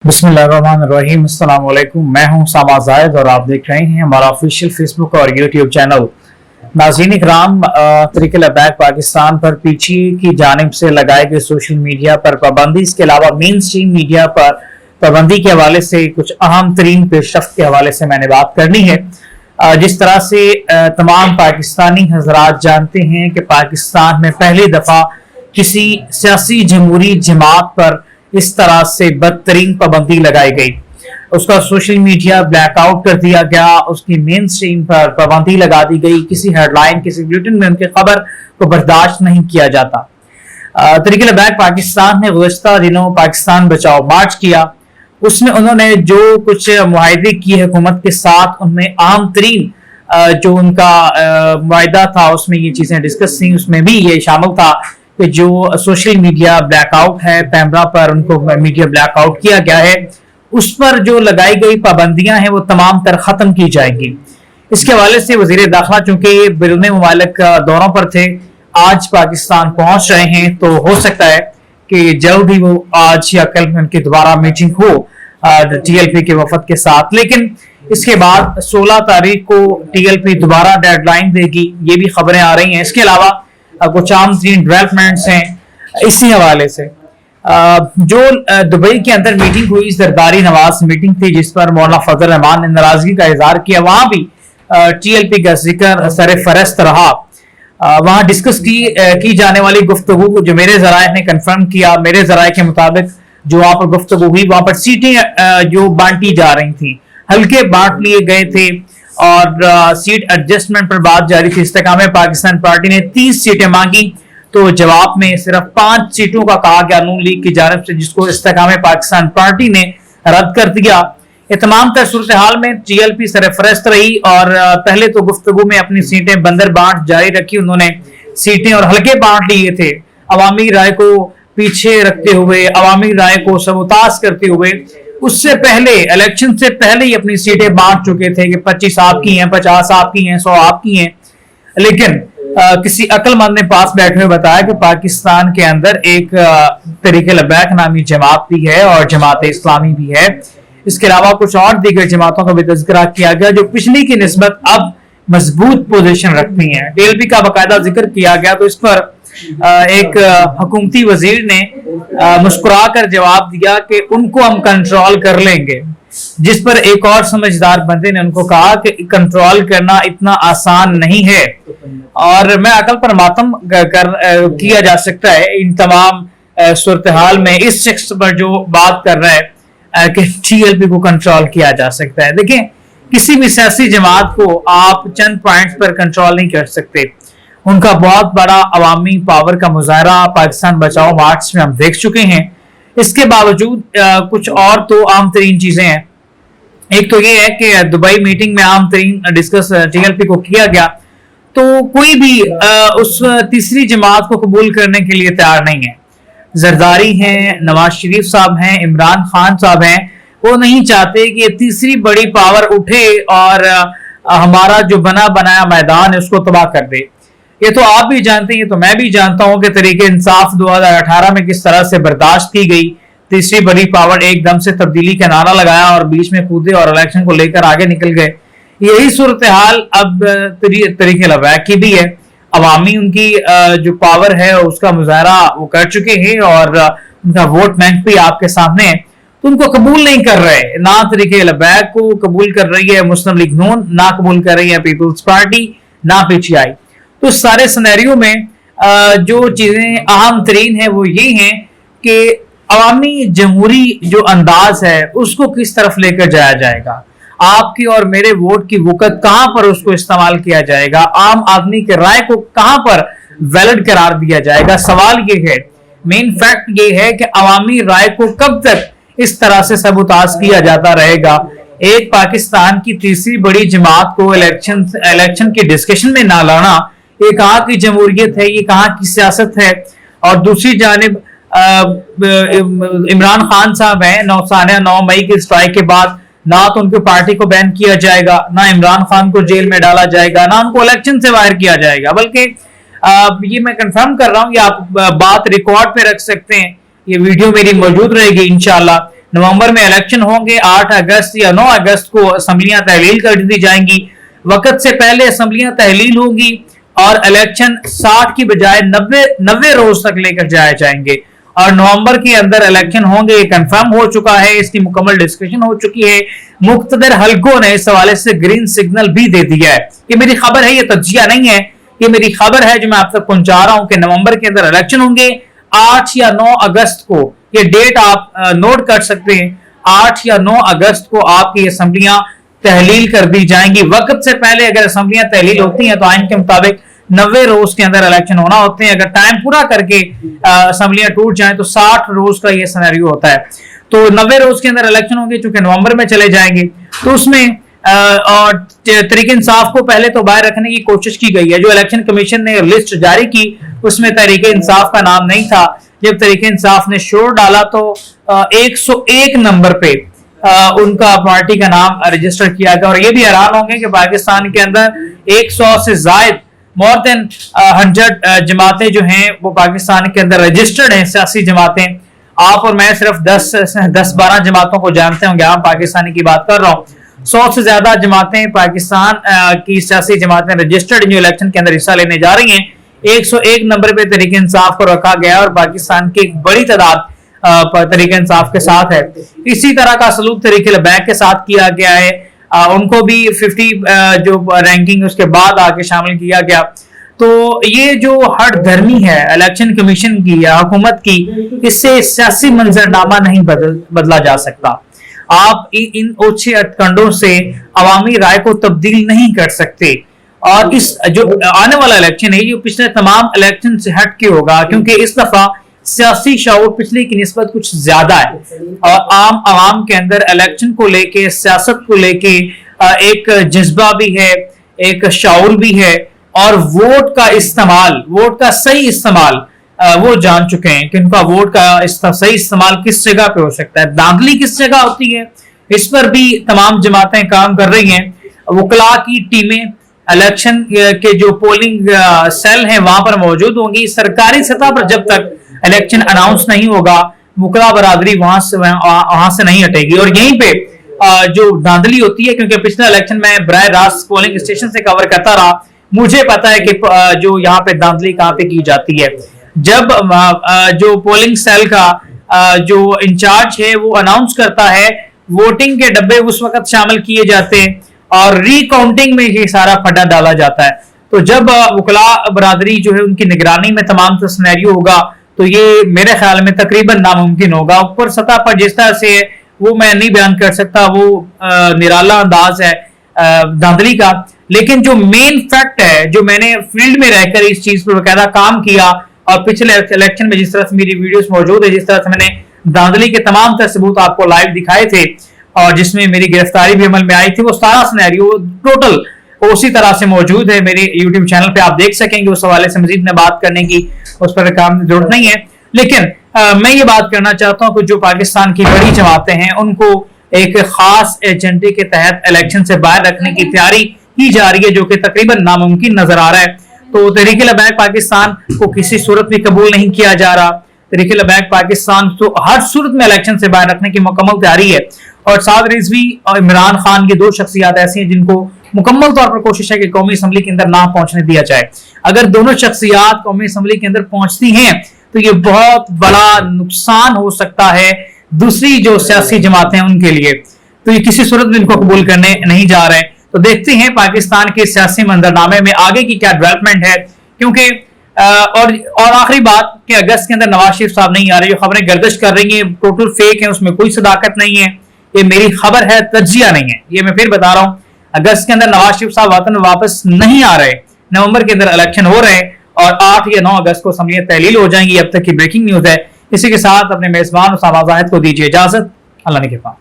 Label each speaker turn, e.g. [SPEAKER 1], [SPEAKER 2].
[SPEAKER 1] बिस्मिल्लाहिर्रहमानिर्रहीम। अस्सलाम वालेकुम। मैं हूं सामा जायद और आप देख रहे हैं हमारा ऑफिशियल फेसबुक और यूट्यूब चैनल। नाज़रीन इकराम, तहरीक लबैक पाकिस्तान पर पीछे की जानिब से लगाए गए सोशल मीडिया पर पाबंदी, इसके अलावा मेन स्ट्रीम मीडिया पर पाबंदी के हवाले से कुछ अहम तरीन पेशरफ्त के हवाले से मैंने बात करनी है। जिस तरह से तमाम पाकिस्तानी हजरात जानते हैं कि पाकिस्तान में पहली दफ़ा किसी सियासी जमहूरी जमात पर इस तरह से बदतरीन पाबंदी लगाई गई, उसका सोशल मीडिया ब्लैकआउट कर दिया गया, उसकी मेन स्ट्रीम पर पाबंदी लगा दी गई, किसी हेडलाइन किसी बुलेटिन में उनकी खबर को बर्दाश्त नहीं किया जाता। तहरीक लबैक पाकिस्तान ने गुज़श्ता दिनों पाकिस्तान बचाओ मार्च किया, उसमें उन्होंने जो कुछ मुआहदे किए हुकूमत के साथ, उनमें अहम तरीन जो उनका मुआहदा था उसमें ये चीजें डिस्कस थी। उसमें भी ये शामिल था कि जो सोशल मीडिया ब्लैकआउट है, पैमरा पर उनको मीडिया ब्लैकआउट किया गया है, उस पर जो लगाई गई पाबंदियां हैं वो तमाम तर खत्म की जाएंगी। इसके हवाले से वजीर दाखिला चूंकि बैरून मुमालिक दौरों पर थे, आज पाकिस्तान पहुंच रहे हैं, तो हो सकता है कि जल्द ही वो आज या कल में उनकी दोबारा मीटिंग हो TLP के वफद के साथ। लेकिन इसके बाद 16 तारीख को TLP दोबारा डेडलाइन देगी, ये भी खबरें आ रही हैं। इसके अलावा कुछ आम तीन डेवलपमेंट्स हैं इसी हवाले से। जो दुबई के अंदर मीटिंग हुई, जरदारी नवाज मीटिंग थी जिस पर मौलाना फजल रहमान ने नाराजगी का इजहार किया, वहां भी TLP का जिक्र सर फहरिस्त रहा। वहां डिस्कस की जाने वाली गुफ्तगू को जो मेरे जराए ने कंफर्म किया, मेरे जराए के मुताबिक जो वहां पर गुफ्तगू हुई, वहां पर सीटें जो बांटी जा रही थी, हल्के बांट लिए गए थे और सीट एडजस्टमेंट पर बात जारी थी। इस्तेकाम पाकिस्तान पार्टी ने 30 सीटें मांगी, तो जवाब में सिर्फ 5 सीटों का कहा गया नून लीग की जानिब से, जिसको इस्तेकाम पाकिस्तान पार्टी ने रद्द कर दिया। ये तमाम तर सूरत हाल में TLP सरफरस्त रही और पहले तो गुफ्तगू में अपनी सीटें बंदर बांट जारी रखी, उन्होंने सीटें और हल्के बांट लिए थे, अवामी राय को पीछे रखते हुए, अवामी राय को सबूताज करते हुए। उससे पहले इलेक्शन से पहले ही अपनी सीटें बांट चुके थे कि 25 आपकी हैं, 50 आपकी हैं, 100 आपकी हैं। लेकिन किसी अक्लमंद ने पास बैठे हुए बताया कि पाकिस्तान के अंदर एक तहरीक लबैक नामी जमात भी है और जमात इस्लामी भी है। इसके अलावा कुछ और दीगर जमातों का भी तज़किरा किया गया जो पिछली की निस्बत अब मजबूत पोजीशन रखती हैं। TLP का बाकायदा जिक्र किया गया, तो इस पर एक हुकूमती वजीर ने मुस्कुरा कर जवाब दिया कि उनको हम कंट्रोल कर लेंगे, जिस पर एक और समझदार बंदे ने उनको कहा कि कंट्रोल करना इतना आसान नहीं है और मैं अकल पर मातम किया जा सकता है इन तमाम सूरत हाल में इस शख्स पर जो बात कर रहा है कि TLP को कंट्रोल किया जा सकता है। देखिए, किसी भी सियासी जमात को आप चंद पॉइंट्स पर कंट्रोल नहीं कर सकते। उनका बहुत बड़ा अवामी पावर का मुजाहरा पाकिस्तान बचाओ मार्च में हम देख चुके हैं। इसके बावजूद कुछ और तो आम तरीन चीजें हैं। एक तो ये है कि दुबई मीटिंग में आम तरीन डिस्कस TLP को किया गया, तो कोई भी उस तीसरी जमात को कबूल करने के लिए तैयार नहीं है। जरदारी हैं, नवाज शरीफ साहब हैं, इमरान खान साहब हैं, वो नहीं चाहते कि तीसरी बड़ी पावर उठे और हमारा जो बना बनाया मैदान है उसको तबाह कर दे। ये तो आप भी जानते हैं, ये तो मैं भी जानता हूं कि तरीके इंसाफ 2018 में किस तरह से बर्दाश्त की गई। तीसरी बड़ी पावर एकदम से तब्दीली का नारा लगाया और बीच में कूदे और इलेक्शन को लेकर आगे निकल गए। यही सूरत हाल अब तरीके लबैक की भी है। अवामी उनकी जो पावर है उसका मुजाहरा वो कर चुके हैं और उनका वोट बैंक भी आपके सामने है, तो उनको कबूल नहीं कर रहे। ना तरीके लबैक को कबूल कर रही है मुस्लिम लीग नून, ना कबूल कर रही है पीपल्स पार्टी, ना PTI। तो सारे सिनेरियो में जो चीजें अहम तरीन है वो ये हैं कि अवामी जमहूरी जो अंदाज है उसको किस तरफ लेकर जाया जाएगा, आपकी और मेरे वोट की वक़्त कहां पर उसको इस्तेमाल किया जाएगा, आम आदमी के राय को कहां पर वैलिड करार दिया जाएगा। सवाल ये है, मेन फैक्ट ये है कि अवामी राय को कब तक इस तरह से सबूताज किया जाता रहेगा। एक पाकिस्तान की तीसरी बड़ी जमात को इलेक्शन के डिस्कशन में ना लाना, ये कहाँ की जमहूरियत है, ये कहाँ की सियासत है। और दूसरी जानिब इमरान खान साहब हैं, 9 मई के स्ट्राइक के बाद ना तो उनकी पार्टी को बैन किया जाएगा, ना इमरान खान को जेल में डाला जाएगा, ना उनको इलेक्शन से बाहर किया जाएगा, बल्कि ये मैं कंफर्म कर रहा हूँ, ये आप बात रिकॉर्ड पे रख सकते हैं, ये वीडियो मेरी मौजूद रहेगी इंशाल्लाह। नवंबर में इलेक्शन होंगे। 8 अगस्त या 9 अगस्त को असम्बलियां तहलील कर दी जाएंगी। वक्त से पहले असम्बलियां तहलील होंगी और इलेक्शन 60 की बजाय 90 रोज तक लेकर जाए जाएंगे और नवंबर के अंदर इलेक्शन होंगे। ये कंफर्म हो चुका है, इसकी मुकम्मल डिस्कशन हो चुकी है। मुख्तदर हलकों ने इस हवाले से ग्रीन सिग्नल भी दे दिया है। ये मेरी खबर है, ये तज्जिया नहीं है, ये मेरी खबर है जो मैं आप तक पहुंचा रहा हूं कि नवंबर के अंदर इलेक्शन होंगे 8 या 9 अगस्त को। ये डेट आप नोट कर सकते हैं, 8 या 9 अगस्त को आपकी असम्बलियां तहलील कर दी जाएंगी। वक्त से पहले अगर असम्बलियां तहलील होती हैं तो आइन के मुताबिक 90 रोज के अंदर इलेक्शन होना होते हैं। अगर टाइम पूरा करके असम्बलियां टूट जाएं तो 60 रोज का ये सिनेरियो होता है। तो 90 रोज के अंदर इलेक्शन होंगे, चूंकि नवंबर में चले जाएंगे तो उसमें और तहरीक इंसाफ को पहले तो बाहर रखने की कोशिश की गई है। जो इलेक्शन कमीशन ने लिस्ट जारी की उसमें तहरीक इंसाफ का नाम नहीं था। जब तहरीक इंसाफ ने शोर डाला तो 101 नंबर पे उनका पार्टी का नाम रजिस्टर किया गया। और ये भी हैरान होंगे कि पाकिस्तान के अंदर 100 से ज्यादा मोर देन 100 जमातें जो हैं वो पाकिस्तान के अंदर रजिस्टर्ड हैं, सियासी जमातें। आप और मैं सिर्फ 10-12 जमातों को जानते होंगे, आम पाकिस्तानी की बात कर रहा हूँ। 100 से ज्यादा जमातें पाकिस्तान की सियासी जमातें रजिस्टर्ड जो इलेक्शन के अंदर हिस्सा लेने जा रही हैं। 101 नंबर पे तहरीक इंसाफ को रखा गया और पाकिस्तान की एक बड़ी तादाद तहरीक इंसाफ के साथ है। इसी तरह का सलूक तहरीक लबैक के साथ किया गया है। उनको भी 50 जो रैंकिंग उसके बाद आके शामिल किया गया। तो ये जो हर धर्मी है इलेक्शन कमीशन की या हुकूमत की, इससे सियासी मंजरनामा नहीं बदला जा सकता। आप इन ओछे अटकंडों से अवामी राय को तब्दील नहीं कर सकते। और इस जो आने वाला इलेक्शन है ये पिछले तमाम इलेक्शन से हट के होगा, क्योंकि इस दफा सियासी शऊर पिछले की निस्बत कुछ ज्यादा है और आम आवाम के अंदर इलेक्शन को लेके, सियासत को लेके एक जज्बा भी है, एक शऊर भी है और वोट का इस्तेमाल, वोट का सही इस्तेमाल वो जान चुके हैं कि उनका वोट का सही इस्तेमाल किस जगह पे हो सकता है, धांधली किस जगह होती है। इस पर भी तमाम जमातें काम कर रही हैं। वकला की टीमें इलेक्शन के जो पोलिंग सेल हैं वहां पर मौजूद होंगी। सरकारी सतह पर जब तक इलेक्शन अनाउंस नहीं होगा वकला बरादरी वहां से नहीं हटेगी। और यहीं पे जो धांधली होती है, क्योंकि पिछला इलेक्शन में बराह रास्त पोलिंग स्टेशन से कवर करता रहा, मुझे पता है कि जो यहाँ पे धांधली कहाँ पे की जाती है। जब जो पोलिंग सेल का जो इंचार्ज है वो अनाउंस करता है, वोटिंग के डब्बे उस वक्त शामिल किए जाते हैं और रिकाउंटिंग में ये सारा फड्डा डाला जाता है। तो जब वकला बरादरी जो है उनकी निगरानी में तमाम सिनेरियो होगा तो ये मेरे ख्याल में तकरीबन नामुमकिन होगा। ऊपर सतह पर जिस तरह से वो मैं नहीं बयान कर सकता, वो निराला अंदाज है धांधली का, लेकिन जो मेन फैक्ट है, जो मैंने फील्ड में रहकर इस चीज पर बकायदा काम किया और पिछले इलेक्शन में जिस तरह से मेरी वीडियोस मौजूद है, जिस तरह से मैंने धांधली के तमाम सबूत आपको लाइव दिखाए थे और जिसमें मेरी गिरफ्तारी भी अमल में आई थी, वो सारा सिनेरियो टोटल उसी तरह से मौजूद है मेरे YouTube चैनल पे, आप देख सकेंगे। उस हवाले से मजीद में बात करने की उस पर काम जरूरत नहीं है। लेकिन मैं ये बात करना चाहता हूं कि जो पाकिस्तान की बड़ी जमातें हैं उनको एक खास एजेंडे के तहत इलेक्शन से बाहर रखने की तैयारी की जा रही है, जो कि तकरीबन नामुमकिन नजर आ रहा है। तो तहरीक लबैक पाकिस्तान को किसी सूरत भी कबूल नहीं किया जा रहा। तहरीक लबैक पाकिस्तान तो हर सूरत में इलेक्शन से बाहर रखने की मुकम्मल तैयारी है। और साद रिजवी और इमरान खान की दो शख्सियात ऐसी हैं जिनको मुकम्मल तौर पर कोशिश है कि कौमी असम्बली के अंदर ना पहुंचने दिया जाए। अगर दोनों शख्सियात कौमी असम्बली के अंदर पहुंचती हैं तो ये बहुत बड़ा नुकसान हो सकता है दूसरी जो सियासी जमातें हैं उनके लिए। तो ये किसी सूरत में इनको कबूल करने नहीं जा रहे। तो देखते हैं पाकिस्तान के सियासी मंजरनामे में आगे की क्या डेवलपमेंट है, क्योंकि और आखिरी बात कि अगस्त के अंदर नवाज शरीफ साहब नहीं आ रहे। जो खबरें गर्दिश कर रही हैं टोटल फेक है, उसमें कोई सदाकत नहीं है। ये मेरी खबर है, तज्जिया नहीं है। ये मैं फिर बता रहा हूं, अगस्त के अंदर नवाज शरीफ साहब वतन वापस नहीं आ रहे। नवंबर के अंदर इलेक्शन हो रहे हैं और 8 या 9 अगस्त को असम्बलियां तहलील हो जाएंगी। अब तक की ब्रेकिंग न्यूज है। इसी के साथ अपने मेजबान उसामा जाहिद को दीजिए इजाजत। अल्लाह ने के पास।